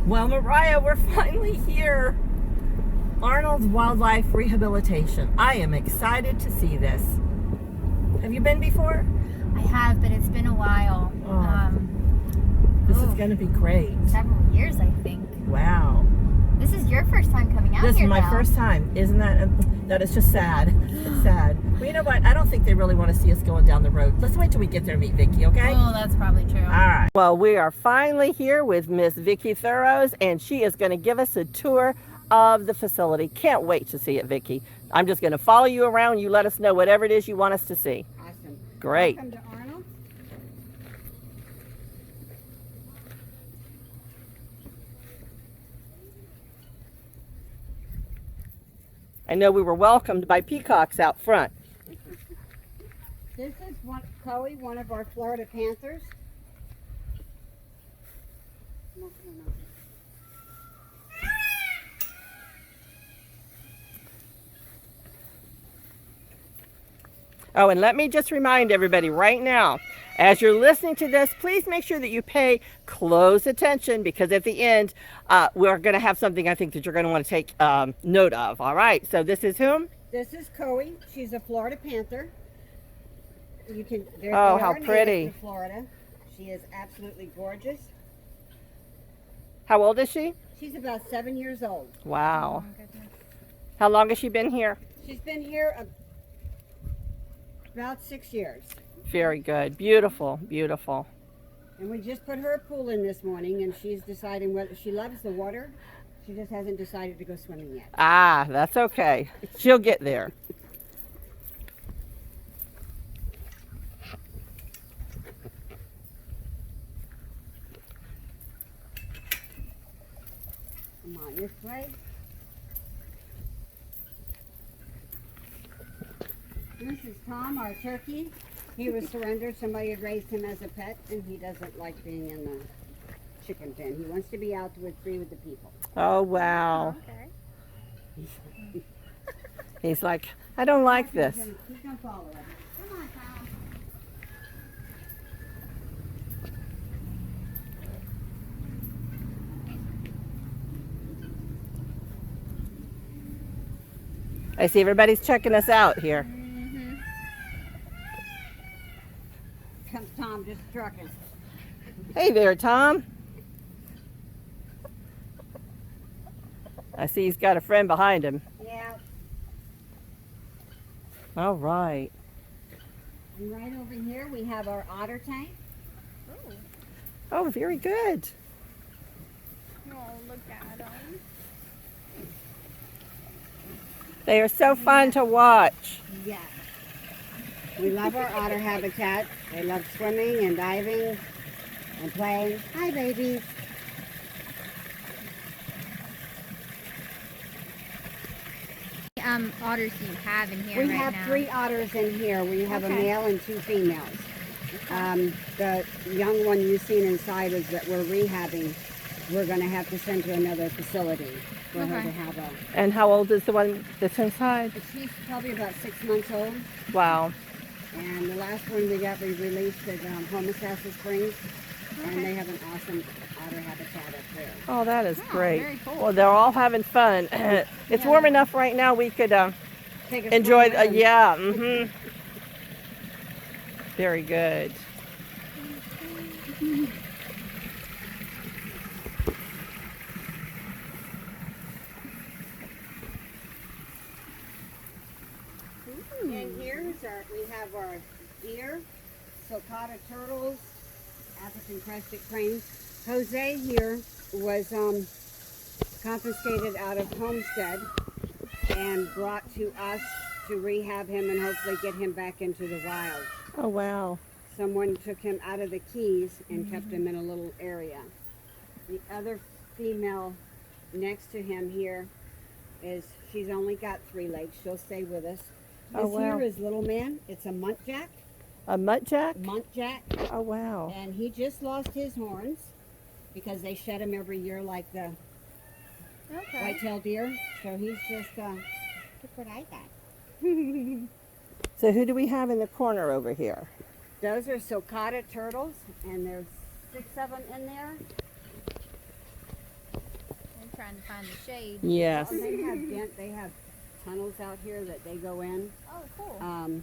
Well, Mariah, we're finally here. Arnold's Wildlife Rehabilitation. I am excited to see this. Have you been before? I have, but it's been a while. This is going to be great. Several years, I think. Wow. This is your first time coming out here. This is my now. first time. Isn't that is just sad. It's sad. Well, you know what? I don't think they really want to see us going down the road. Let's wait till we get there and meet Vicki, okay? Oh, that's probably true. All right. Well, we are finally here with Miss Vicki Thurows, and she is going to give us a tour of the facility. Can't wait to see it, Vicki. I'm just going to follow you around. You let us know whatever it is you want us to see. Awesome. Great. Welcome to Arnold. I know we were welcomed by peacocks out front. This is Chloe, one of our Florida Panthers. Oh, and let me just remind everybody right now, as you're listening to this, please make sure that you pay close attention, because at the end, we're going to have something I think that you're going to want to take note of. All right, so this is whom? This is Chloe. She's a Florida Panther. You can. Oh, how pretty! To Florida. She is absolutely gorgeous. How old is she? She's about 7 years old. Wow. Oh, my goodness. How long has she been here? She's been here about 6 years. Very good. Beautiful, beautiful. And we just put her a pool in this morning, and she's deciding whether she loves the water. She just hasn't decided to go swimming yet. Ah, that's okay. She'll get there. Come on, this way. This is Tom, our turkey. He was surrendered. Somebody had raised him as a pet, and he doesn't like being in the chicken pen. He wants to be out free with the people. Oh, wow. Okay. He's like, I don't like this. He's gonna follow us. Come on, Tom. I see everybody's checking us out here. Mm-hmm. Comes Tom, just trucking. Hey there, Tom. I see he's got a friend behind him. Yeah. All right. And right over here we have our otter tank. Oh, Oh, very good. look at them. They are so fun to watch. Yeah. We love our otter habitat. They love swimming and diving and playing. Hi, babies. Otters do you have in here We right have now? 3 otters in here. We have a Okay. male and 2 females. The young one you've seen inside is that we're rehabbing. We're going to have to send to another facility for her Okay. to have a... And how old is the one that's inside? She's probably about 6 months old. Wow. And the last one we released at Homosassa Springs. And they have an awesome otter habitat up there. Oh, that is Oh, great. very cool. Well, they're all having fun. It's warm enough right now. We could Take a enjoy. swim with them. Yeah. Mm-hmm. Very good. And here's we have our deer, sulcata turtles, African crested cranes. Jose here was confiscated out of Homestead and brought to us to rehab him and hopefully get him back into the wild. Oh, wow. Someone took him out of the Keys and kept him in a little area. The other female next to him here she's only got 3 legs. She'll stay with us. This Oh, wow. here is Little Man. It's a muntjac. A muntjac? Muntjac. Oh, wow. And he just lost his horns because they shed him every year like the Okay. white-tailed deer. So he's just, look what I got. So who do we have in the corner over here? Those are sulcata turtles, and there's 6 of them in there. trying to find the shade. Yes. Well, they have tunnels out here that they go in. Oh, cool.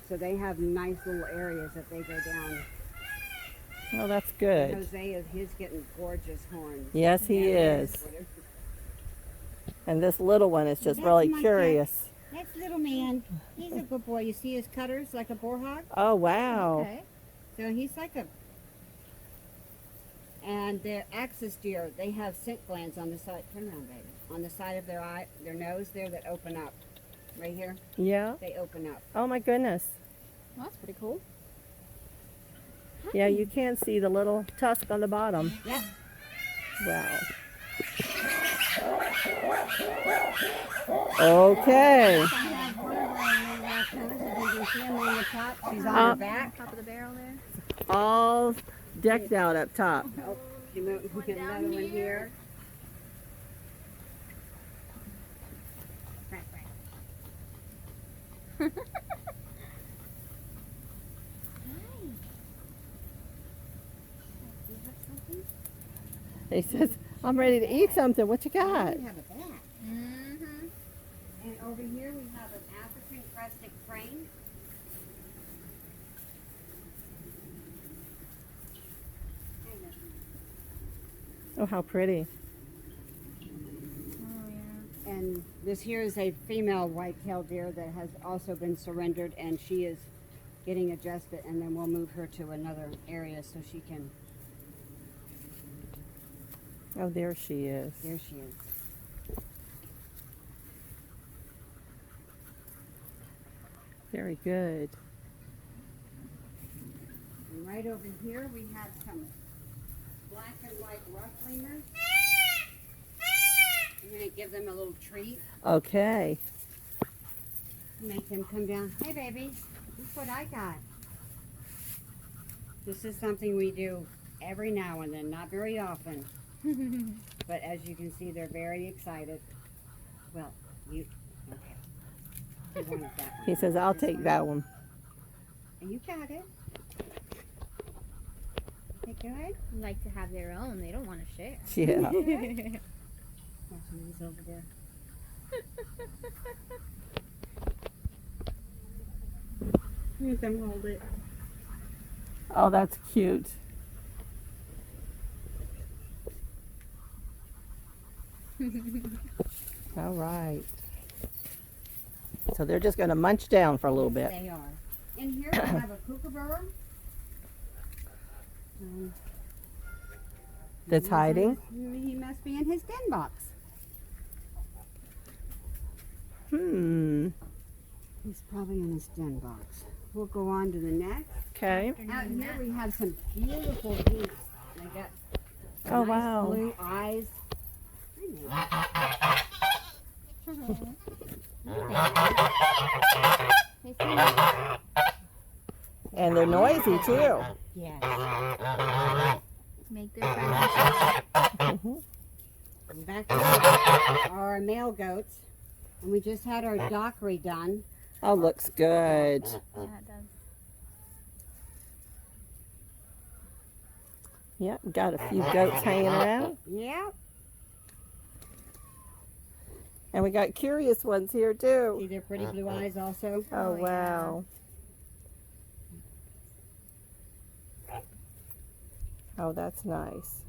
So they have nice little areas that they go down. Oh, that's good. Jose he's getting gorgeous horns. Yes, he is. Whatever. And this little one is just That's really my curious. That's little man. He's a good boy. You see his cutters like a boar hog? Oh, wow. Okay. So he's like a. And their axis deer, they have scent glands on the side. Turn around, baby. On the side of their eye, their nose there that open up. Right here, Yeah. they open up. Oh, my goodness. Well, that's pretty cool. Yeah, you can see the little tusk on the bottom. Yeah. Wow. Okay. I have one of our raccoons. If you can see him on the top, she's on her back. Top of the barrel there. All decked out up top. Oh, we get another one here. He says, I'm ready to eat something. What you got? We have a bat. Mm-hmm. And over here we have an African crested crane. Oh, how pretty. Oh, yeah. And this here is a female white-tailed deer that has also been surrendered, and she is getting adjusted, and then we'll move her to another area so she can. Oh, there she is. There she is. Very good. And right over here we have some black and white rough lemurs. I'm going to give them a little treat. Okay. Make them come down. Hey, babies, look what I got. This is something we do every now and then, not very often. But as you can see, they're very excited. Well, okay. You wanted that one. He says, I'll take that one. And you got it. Okay, good. Like to have their own. They don't want to share. Yeah. Watching these over there. Let them hold it. Oh, that's cute. All right. So they're just going to munch down for a little bit. They are. In here we have a kookaburra. That's hiding. He must be in his den box. Hmm. He's probably in his den box. We'll go on to the next. Okay. Out here we have some beautiful geese. They got Oh, nice wow. blue eyes. I They seem And they're noisy too. know. Yes. make their presence. And back to our male goats. And we just had our dock redone. Oh, looks good. Yeah, it does. Yep, got a few goats hanging around. Yep. And we got curious ones here too. See their pretty blue eyes also? Oh, Oh, yeah. wow. Oh, that's nice.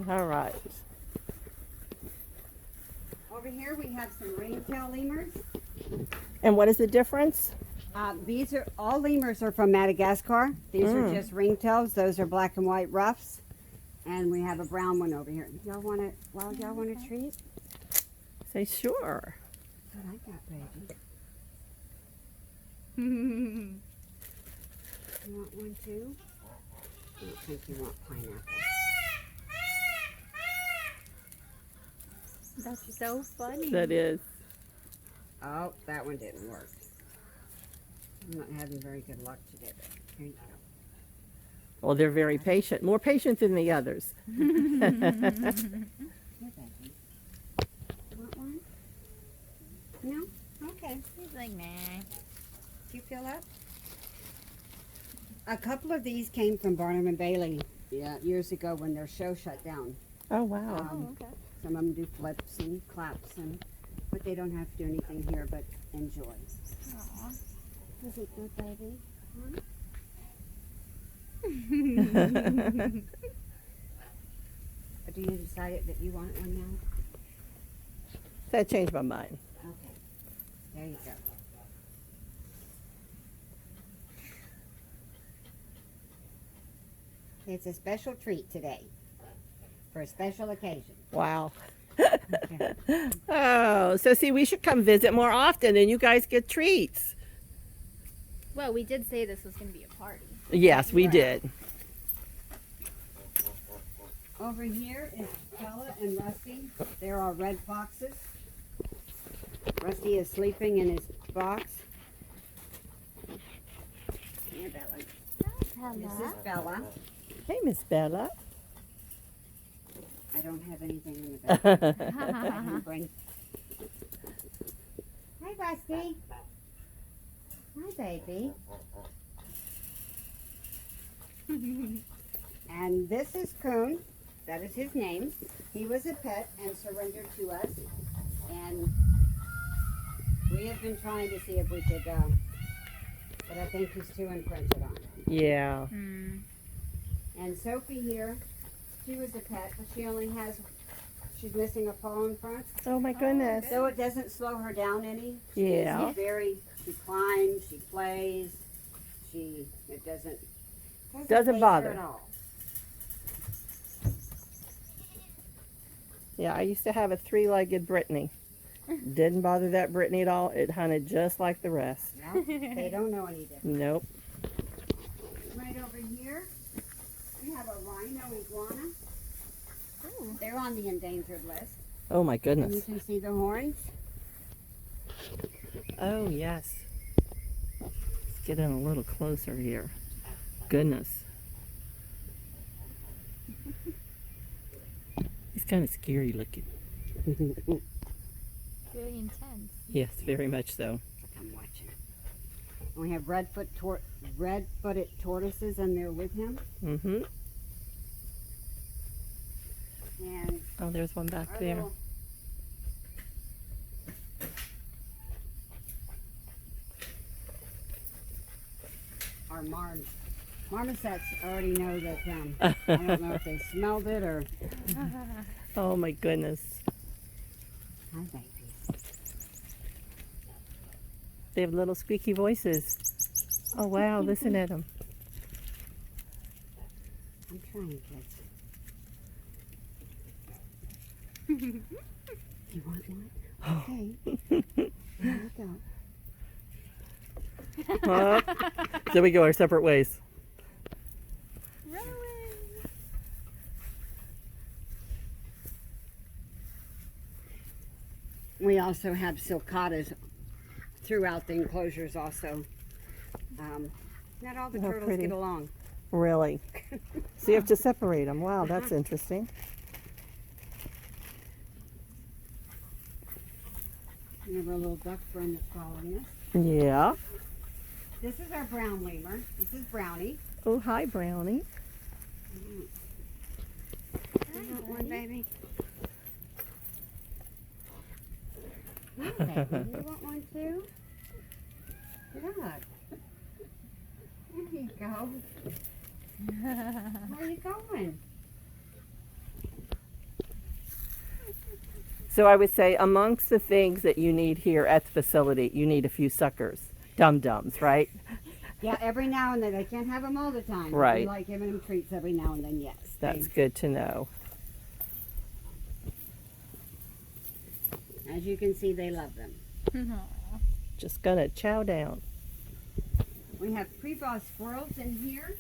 All right. Over here we have some ringtail lemurs. And what is the difference? These are all lemurs are from Madagascar. These are just ringtails. Those are black and white ruffs. And we have a brown one over here. Y'all want to? Well, y'all want a treat? Say sure. What I got, baby? You want one too? I don't think you want pineapple. That's so funny. That is. Oh, that one didn't work. I'm not having very good luck today. But here you go. Well, they're very patient. More patient than the others. Here, baby. Want one? No? Okay. He's like, nah. Do you feel up? A couple of these came from Barnum and Bailey years ago when their show shut down. Oh, wow. Oh, okay. Some of them do flips and claps, but they don't have to do anything here but enjoy. Aw. Is it good, baby? Or do you decide that you want one now? That changed my mind. Okay. There you go. It's a special treat today for a special occasion. Wow. Okay. Oh, so see, we should come visit more often and you guys get treats. Well, we did say this was going to be a party. Yes, we Right. did. Over here is Bella and Rusty. They're our red foxes. Rusty is sleeping in his box. Here, Bella. This is Bella. Hey, Miss Bella. I don't have anything in the bag. I can bring. Hi, Rusty. Hi, baby. And this is Coon. That is his name. He was a pet and surrendered to us. And we have been trying to see if we could, but I think he's too imprinted on. Yeah. Mm. And Sophie here, she was a pet, but she's missing a paw in front. Oh my goodness. So it doesn't slow her down any. Yeah. She climbs, she plays, it doesn't Doesn't faze bother. her at all. Yeah, I used to have a three-legged Brittany. Didn't bother that Brittany at all. It hunted just like the rest. No, they don't know any different. Nope. Right over here, we have a rhino iguana. Ooh. They're on the endangered list. Oh my And you goodness. can see the horns. Oh yes. Let's get in a little closer here. Goodness. He's kind of scary looking. Very intense. Yes, very much so. I'm watching. And we have red-footed tortoises, and they're with him. Mm-hmm. And Oh, there's one back our there. little our marmosets already know that. I don't know if they smelled it or. Oh my goodness. Hi, babies. They have little squeaky voices. Oh wow, listen at them. I'm trying, kids. You want one? Okay. Here we go. There we go, our separate ways. Run away. We also have sulcatas throughout the enclosures also. Not all the How turtles pretty. get along. Really? So you have to separate them. Wow, that's interesting. We have our little duck friend that's following us. Yeah. This is our brown lemur. This is Brownie. Oh, hi, Brownie. You want one, baby? Yeah, baby. You want one too? Look. There you go. Where are you going? So I would say amongst the things that you need here at the facility, you need a few suckers. Dum-dums, right? Yeah, every now and then. I can't have them all the time. Right. We like giving them treats every now and then, yes. That's good to know. As you can see, they love them. Just gonna chow down. We have pre-bought squirrels in here,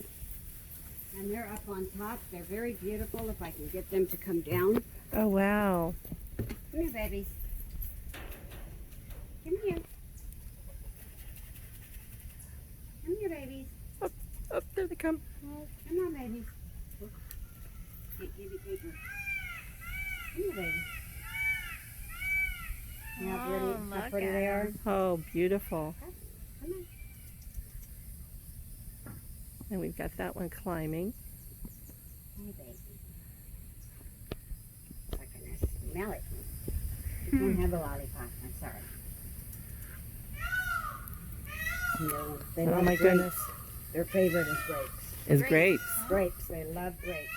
and they're up on top. They're very beautiful. If I can get them to come down. Oh, wow. Come here, babies. Come here. Come here, babies. Oh, there they come. Come on, babies. Can't give you paper. Come here, babies. See how pretty, Oh, how look pretty at they are? them. Oh, beautiful. Come on. And we've got that one climbing. Hey, baby. Mallet. You don't have a lollipop. I'm sorry. No, they Oh love my grapes. goodness. Their favorite is grapes. Is grapes. Grapes. They love grapes.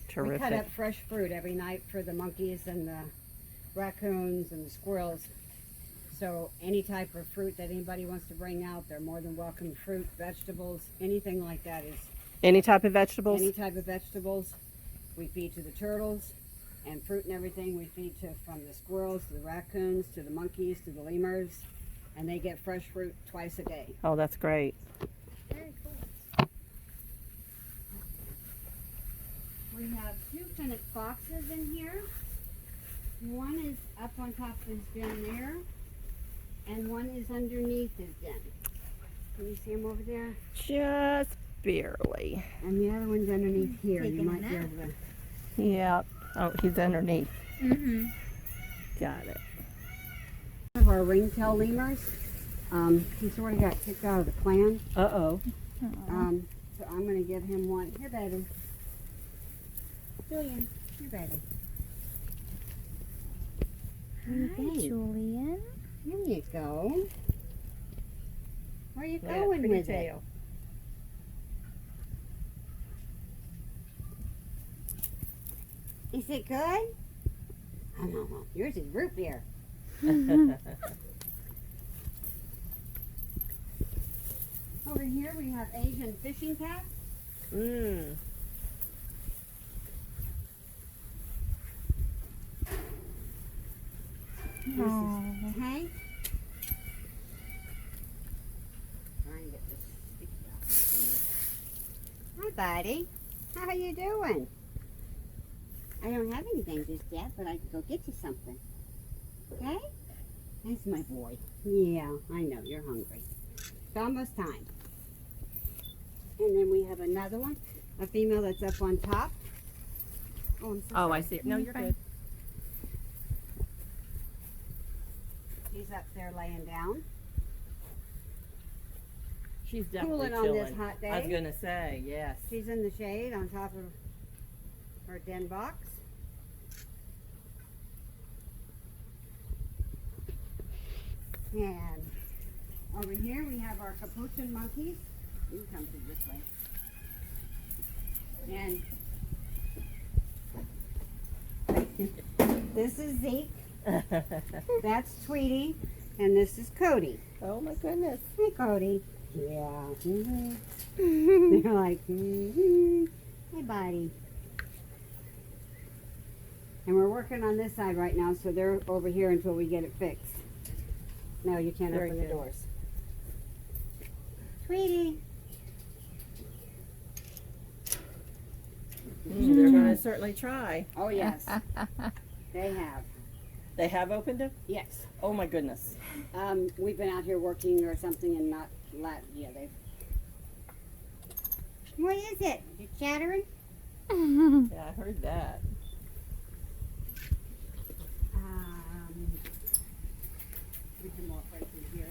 We cut Terrific. up fresh fruit every night for the monkeys and the raccoons and the squirrels. So any type of fruit that anybody wants to bring out, they're more than welcome. Fruit, vegetables, anything like that is Any type of vegetables? any type of vegetables. We feed to the turtles, and fruit and everything we feed to, from the squirrels to the raccoons to the monkeys to the lemurs, and they get fresh fruit twice a day. Oh, that's great. Very cool. We have two fennec foxes in here. One is up on top of his den there, and one is underneath his den. Can you see him over there? Just barely. And the other one's underneath here. You Taking a might be nap. able to. Yeah. Oh, he's underneath. Mm-hmm. Got it. One of our ringtail lemurs. He sort of got kicked out of the clan. Uh-oh. So I'm going to give him one. Here, baby. Julian, here, baby. Hi, Julian. Here you go. Where are you Yeah, going pretty with it? tail. Is it good? I don't know. Yours is root beer. Over here we have Asian fishing cats. Mm. This is Hank. Trying to get this sticky out. Hi, buddy. How are you doing? I don't have anything just yet, but I can go get you something. Okay? That's my boy. Yeah, I know. You're hungry. It's almost time. And then we have another one, a female that's up on top. Oh, I'm so Oh, sorry. I see it. No, you're Fine. good. She's up there laying down. She's definitely Cooling on chilling. this hot I was day. gonna say, yes. She's in the shade on top of her den box. And over here we have our capuchin monkeys. You can come through this way. And this is Zeke. That's Tweety. And this is Cody. Oh my goodness. Hey, Cody. Yeah. They're like, hey, buddy. And we're working on this side right now, so they're over here until we get it fixed. No, you can't Very open the good. doors. Tweety. They're gonna certainly try. Oh, yes. They have. They have opened it? Yes. Oh my goodness. We've been out here working or something and not let. Yeah, they've. What is it? You chattering? Yeah, I heard that. There's some more places here.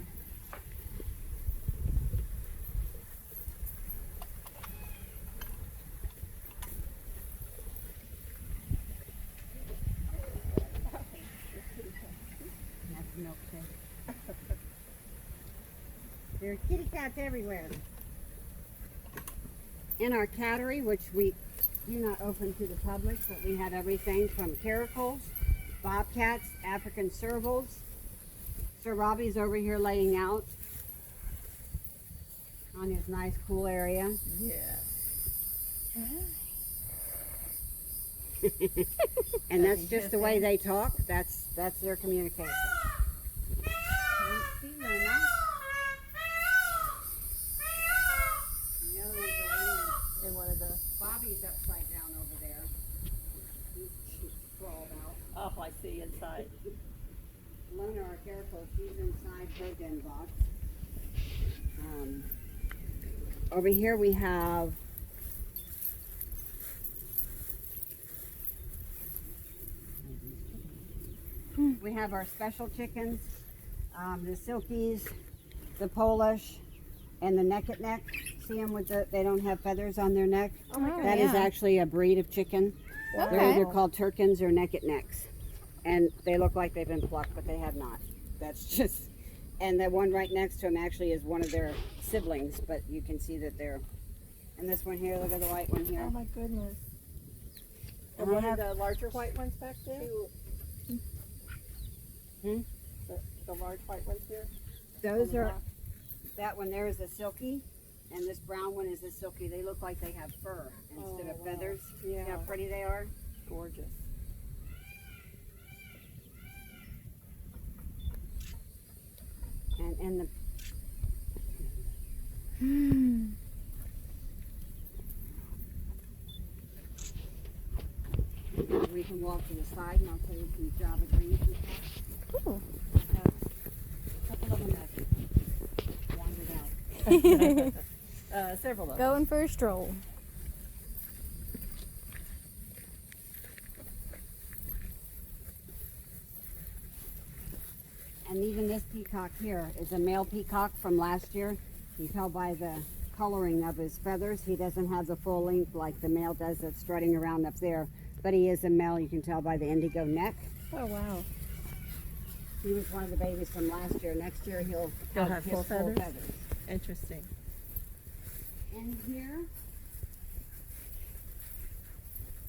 That's a milkshake. There are kitty cats everywhere. In our cattery, which we do not open to the public, but we have everything from caracals, bobcats, African servals. Sir Robbie's over here laying out on his nice cool area. Yeah. And that's just the way they talk. That's their communication. Don't see Luna. The other ones are in. And one of the Bobby's upside down over there. He's sprawled out. oh, I see inside. Luna, our caracal, she's inside her den box. Over here we have our special chickens, the silkies, the Polish, and the naked neck. See them with they don't have feathers on their neck. Oh my That is yeah. actually a breed of chicken. Wow. They're Okay. either called Turkins or naked necks. And they look like they've been plucked, but they have not. That's just, and the one right next to them actually is one of their siblings, but you can see that they're, and this one here, look at the white one here. Oh my goodness. And And I one have of the larger white ones back there? Hmm? The large white ones here? Those On the are, back? that one there is a silky, and this brown one is a silky. They look like they have fur instead of wow. feathers. Yeah. See how pretty they are? Gorgeous. And the, we can walk to the side and I'll tell you some Java greens and stuff. Ooh. A couple of them that wandered out. Several of them. Going for a stroll. And even this peacock here is a male peacock from last year. You tell by the coloring of his feathers, he doesn't have the full length like the male does that's strutting around up there. But he is a male, you can tell by the indigo neck. Oh, wow. He was one of the babies from last year. Next year he'll Have his full feathers? Interesting. And here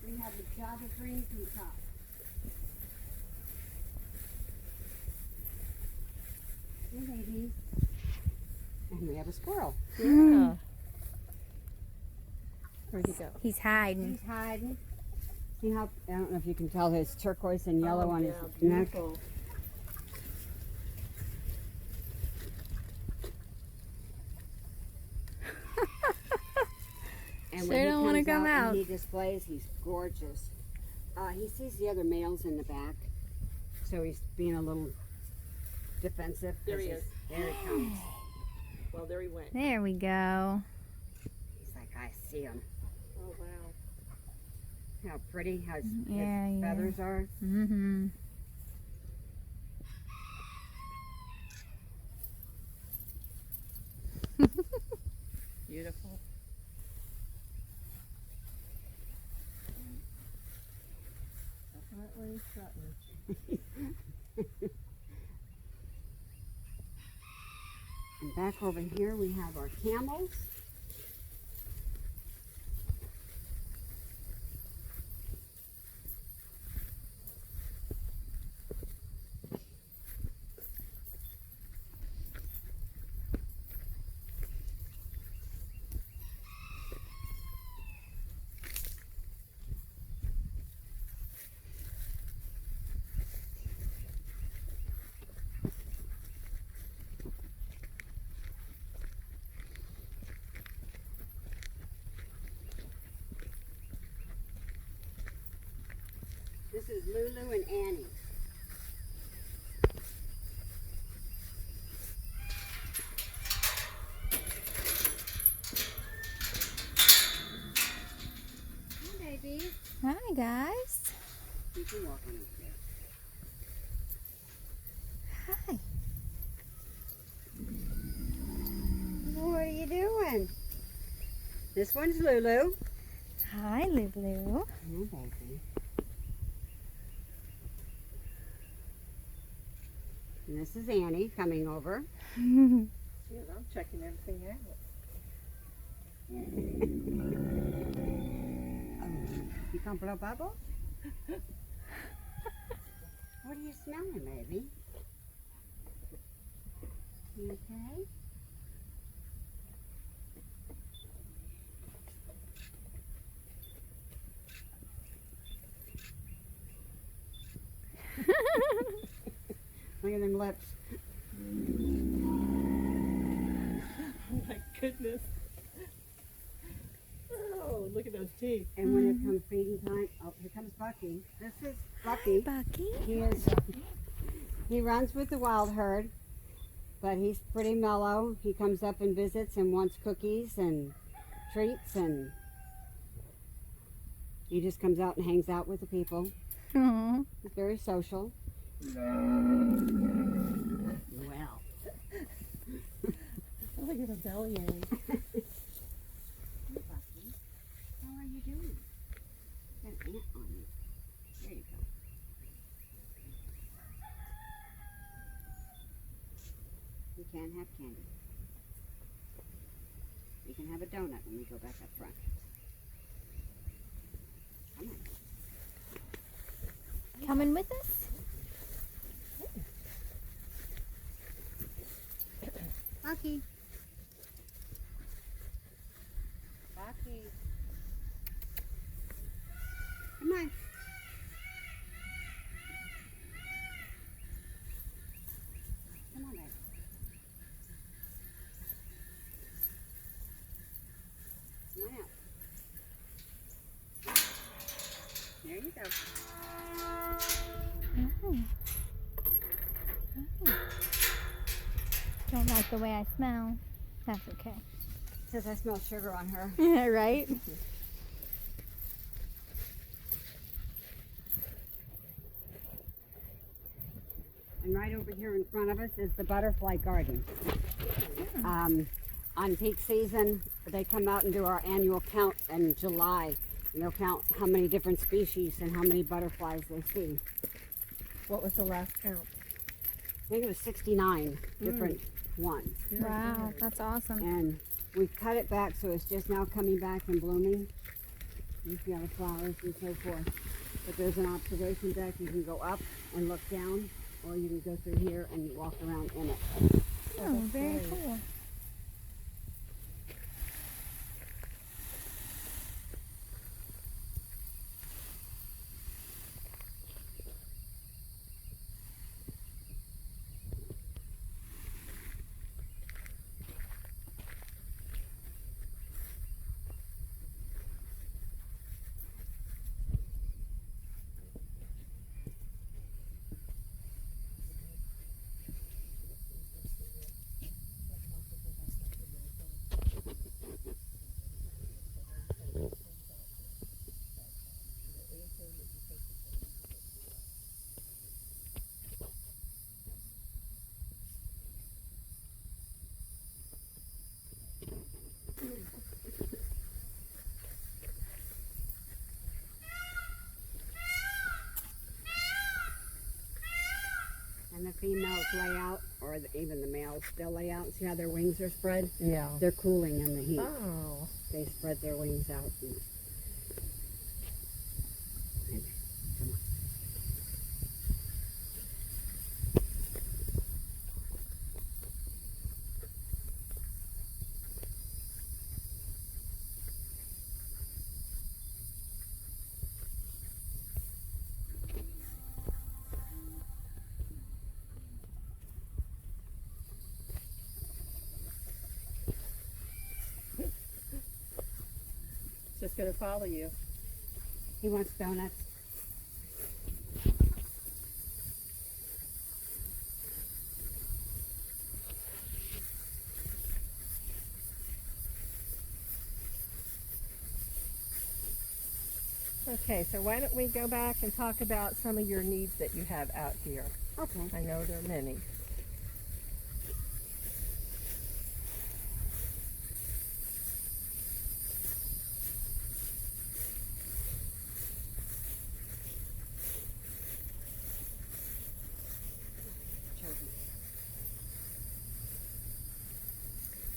we have the Java green peacock. Hey babies. And we have a squirrel. Yeah. Where'd he go? He's hiding. He's hiding. See how, I don't know if you can tell his turquoise and yellow Oh, on yeah, his neck. beautiful. And Sure don't wanna comes come and out. he displays, he's gorgeous. He sees the other males in the back, so he's being a little defensive. There he 'cause is. There he comes. Well, there he went. There we go. He's like, I see him. Oh, wow. How pretty his Yeah, yeah. feathers are. Mm-hmm. Beautiful. Definitely strutting. And back over here we have our camels. This is Lulu and Annie. Hi, baby. Hi, guys. You can walk on up there. Hi. What are you doing? This one's Lulu. Hi, Lulu. Oh, baby. And this is Annie coming over. Yeah, I'm checking everything out. You can't blow bubbles? What are you smelling, baby? You okay? Look at them lips. Oh my goodness. Oh, look at those teeth. And when it comes feeding time, oh, here comes Bucky. This is Bucky. Bucky. He runs with the wild herd, but he's pretty mellow. He comes up and visits and wants cookies and treats, and he just comes out and hangs out with the people. Aw. He's very social. Well, Look at the belly end. hey, Bucky, how are you doing? Got an ant on you. can't have candy. You can have a donut when we go back up front. Come on. Coming with us? Rocky. Rocky. Come on. Come on, baby. Come on out. There you go. Don't like the way I smell. That's okay. Says I smell sugar on her. Yeah, right? And right over here in front of us is the butterfly garden. On peak season, they come out and do our annual count in July. And they'll count how many different species and how many butterflies they see. What was the last count? I think it was 69 different ones. Wow, that's awesome. And we cut it back so it's just now coming back and blooming. You see all the flowers and so forth. But there's an observation deck. You can go up and look down, or you can go through here and you walk around in it. Oh, very cool. And the females lay out, or even the males, they'll lay out. See how their wings are spread? Yeah. They're cooling in the heat. Oh. They spread their wings out. And come on. It's just going to follow you. He wants donuts. Okay, so why don't we go back and talk about some of your needs that you have out here. Okay. I know there are many.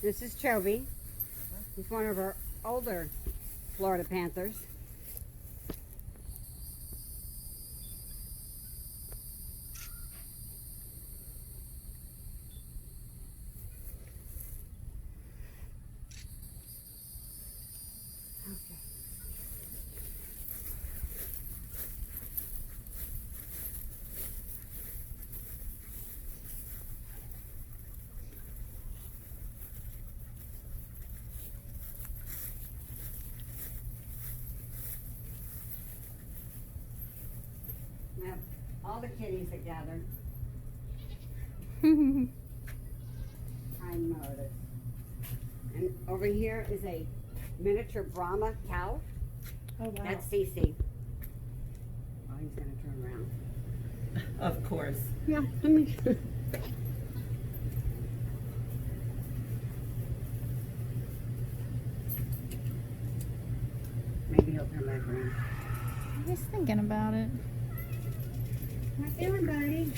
This is Chovy. He's one of our older Florida Panthers. Okay. We have all the kitties that gather. Prime motors. And over here is a miniature Brahma cow. Oh, wow. That's Cece. Oh, he's gonna turn around. Of course. Yeah, let me. Maybe he'll turn back around. He's thinking about it. How you doing, buddy?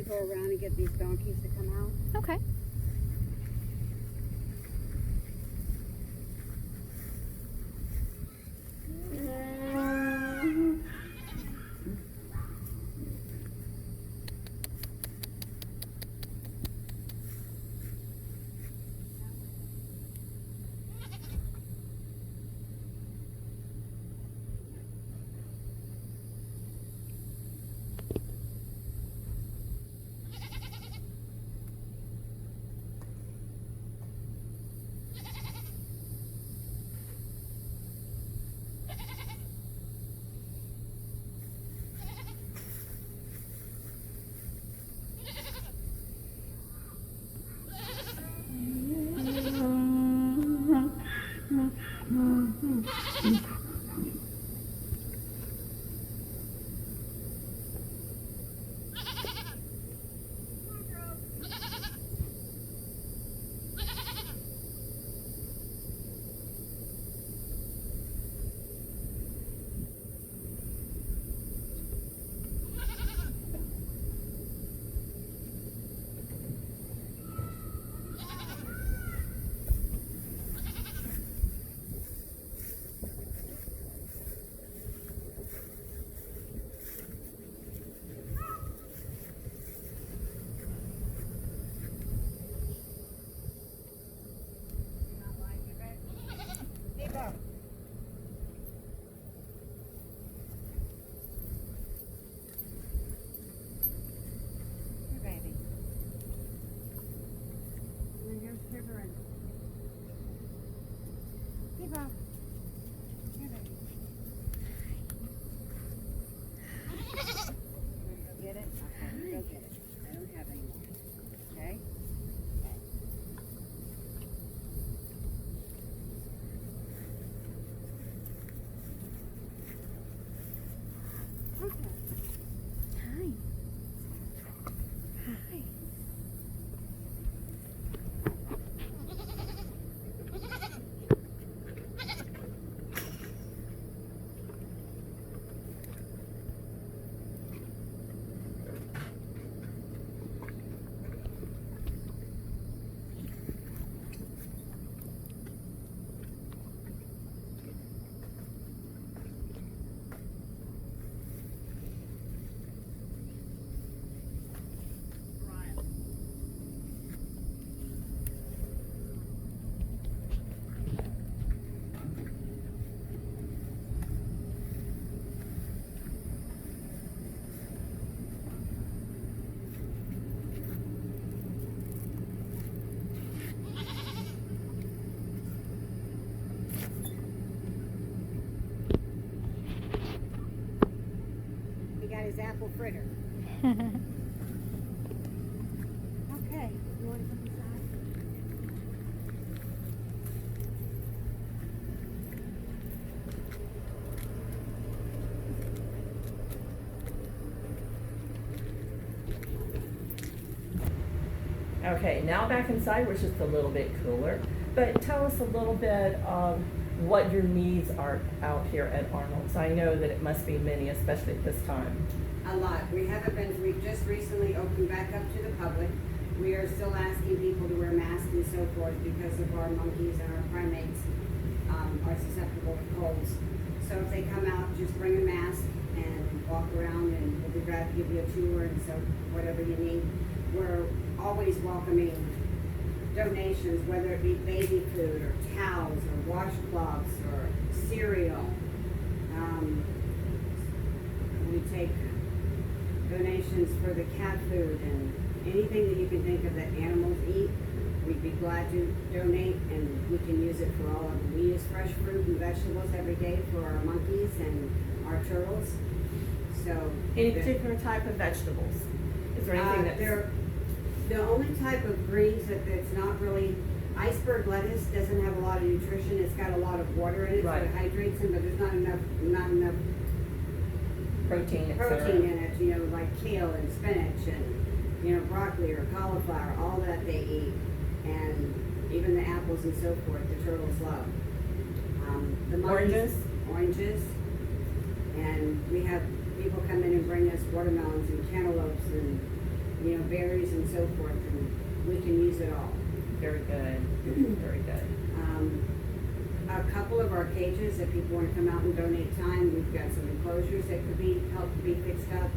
to go around and get these donkeys to come out. Okay. His apple fritter. Okay, you want to come inside? Okay, now back inside, where it's just a little bit cooler. But tell us a little bit of what your needs are out here at Arnold's. I know that it must be many, especially at this time. A lot. We just recently opened back up to the public. We are still asking people to wear masks and so forth because of our monkeys and our primates are susceptible to colds. So if they come out, just bring a mask and walk around, and we'll be glad to give you a tour and so whatever you need. We're always welcoming donations, whether it be baby food or towels or washcloths or cereal. We take donations for the cat food and anything that you can think of that animals eat. We'd be glad to donate, and we can use it for all of them. We use fresh fruit and vegetables every day for our monkeys and our turtles. So Any particular type of vegetables? Is there anything that's... they're the only type of greens that's not really... Iceberg lettuce doesn't have a lot of nutrition. It's got a lot of water in it, Right. so it hydrates them, but there's not enough protein, et protein cetera. in it, you know, like kale and spinach and, you know, broccoli or cauliflower, all that they eat. And even the apples and so forth, the turtles love. The monkeys, oranges. And we have people come in and bring us watermelons and cantaloupes and berries and so forth, and we can use it all. Very good. Very good. A couple of our cages, if people want to come out and donate time, we've got some enclosures that could be helped to be fixed up.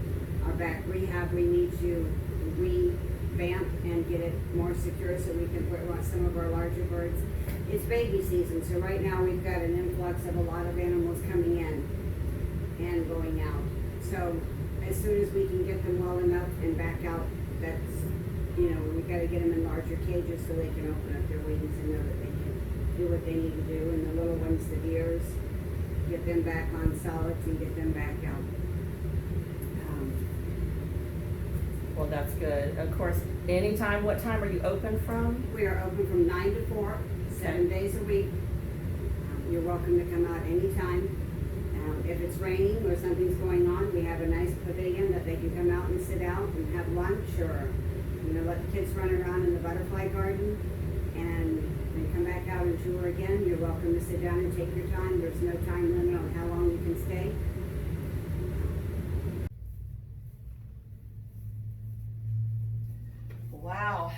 Our back rehab, we need to revamp and get it more secure so we can put some of our larger birds. It's baby season, so right now we've got an influx of a lot of animals coming in and going out. So as soon as we can get them well enough and back out, that's, we got to get them in larger cages so they can open up their wings and know that they can do what they need to do. And the little ones, the deers, get them back on solids and get them back out. Well, that's good. Of course, anytime, what time are you open from? We are open from 9 to 4, 7 days a week. You're welcome to come out anytime. If it's raining or something's going on, we have a nice pavilion that they can come out and sit out and have lunch, or let the kids run around in the butterfly garden, and then come back out and tour again. You're welcome to sit down and take your time. There's no time limit on how long you can stay. Wow.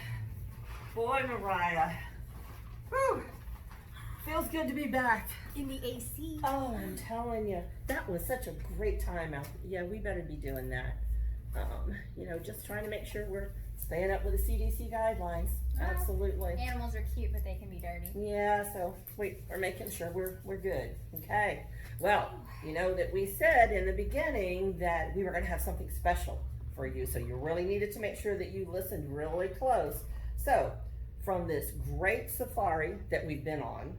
Boy, Mariah. Whew. Feels good to be back. In the AC. Oh, I'm telling you, that was such a great time out. Yeah, we better be doing that. Just trying to make sure we're staying up with the CDC guidelines. Well, Absolutely. Animals are cute, but they can be dirty. Yeah, so we're making sure we're good. Okay. Well, that we said in the beginning that we were going to have something special for you, so you really needed to make sure that you listened really close. So, from this great safari that we've been on,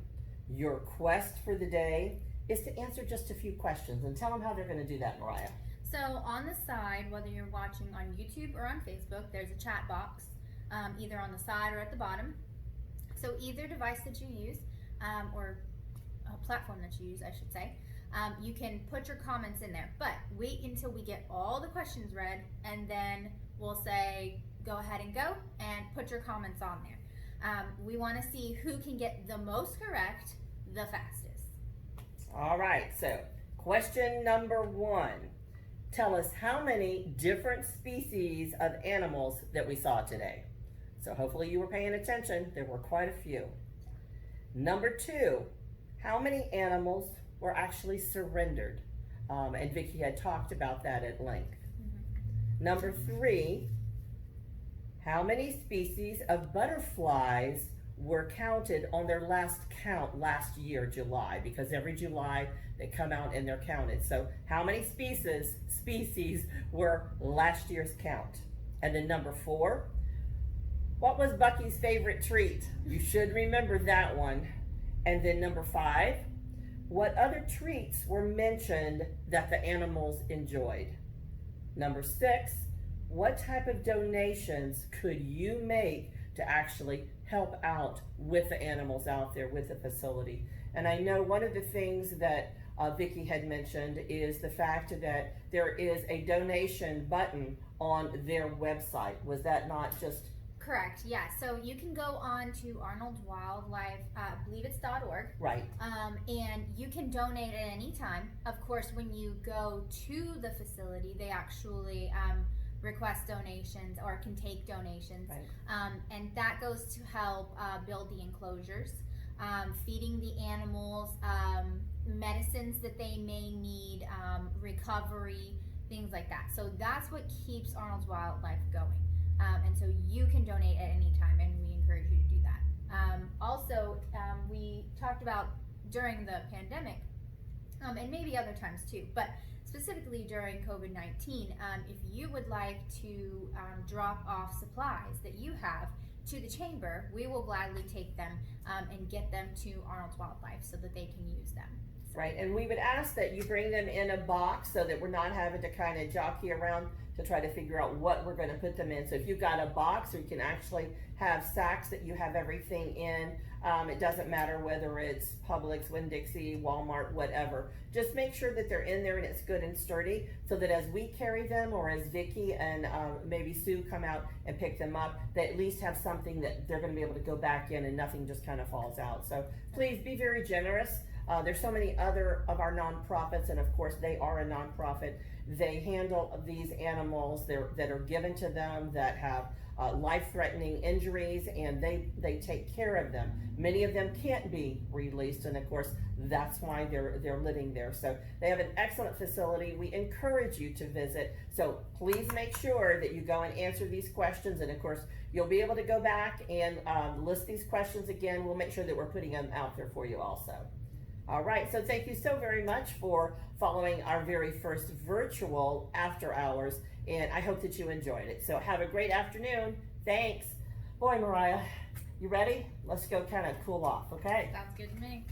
your quest for the day is to answer just a few questions, and tell them how they're going to do that, Mariah. So on the side, whether you're watching on YouTube or on Facebook, there's a chat box, either on the side or at the bottom. So either device that you use, or a platform that you use, I should say, you can put your comments in there. But wait until we get all the questions read, and then we'll say, go ahead and go, and put your comments on there. We want to see who can get the most correct the fastest. All right, so question number 1. Tell us how many different species of animals that we saw today. So hopefully you were paying attention. There were quite a few. Number 2, how many animals were actually surrendered? And Vicki had talked about that at length. Mm-hmm. Number 3, how many species of butterflies were counted on their last count last year, July? Because every July they come out and they're counted. So how many species were last year's count? And then number 4, what was Bucky's favorite treat? You should remember that one. And then number 5, what other treats were mentioned that the animals enjoyed? Number 6, what type of donations could you make to actually help out with the animals out there with the facility? And I know one of the things that Vicki had mentioned is the fact that there is a donation button on their website. Was that not just... Correct, yeah. So you can go on to Arnold Wildlife, I believe it's .org. Right. And you can donate at any time. Of course, when you go to the facility, they actually request donations or can take donations. Right. And that goes to help build the enclosures, feeding the animals, medicines that they may need, recovery, things like that. So that's what keeps Arnold's Wildlife going. And so you can donate at any time, and we encourage you to do that. Also, we talked about during the pandemic, and maybe other times too, but specifically during COVID-19, if you would like to drop off supplies that you have to the chamber, we will gladly take them and get them to Arnold's Wildlife so that they can use them. Right, and we would ask that you bring them in a box so that we're not having to kind of jockey around to try to figure out what we're going to put them in. So if you've got a box, or you can actually have sacks that you have everything in. It doesn't matter whether it's Publix, Winn-Dixie, Walmart, whatever. Just make sure that they're in there and it's good and sturdy, so that as we carry them, or as Vicki and maybe Sue come out and pick them up, they at least have something that they're going to be able to go back in and nothing just kind of falls out. So please be very generous. There's so many other of our nonprofits, and of course they are a nonprofit. They handle these animals that are given to them that have life-threatening injuries, and they take care of them. Many of them can't be released, and of course that's why they're living there. So they have an excellent facility. We encourage you to visit. So please make sure that you go and answer these questions, and of course you'll be able to go back and list these questions again. We'll make sure that we're putting them out there for you also. All right, so thank you so very much for following our very first virtual after hours, and I hope that you enjoyed it. So have a great afternoon. Thanks. Boy, Mariah, you ready? Let's go kind of cool off, okay? Sounds good to me.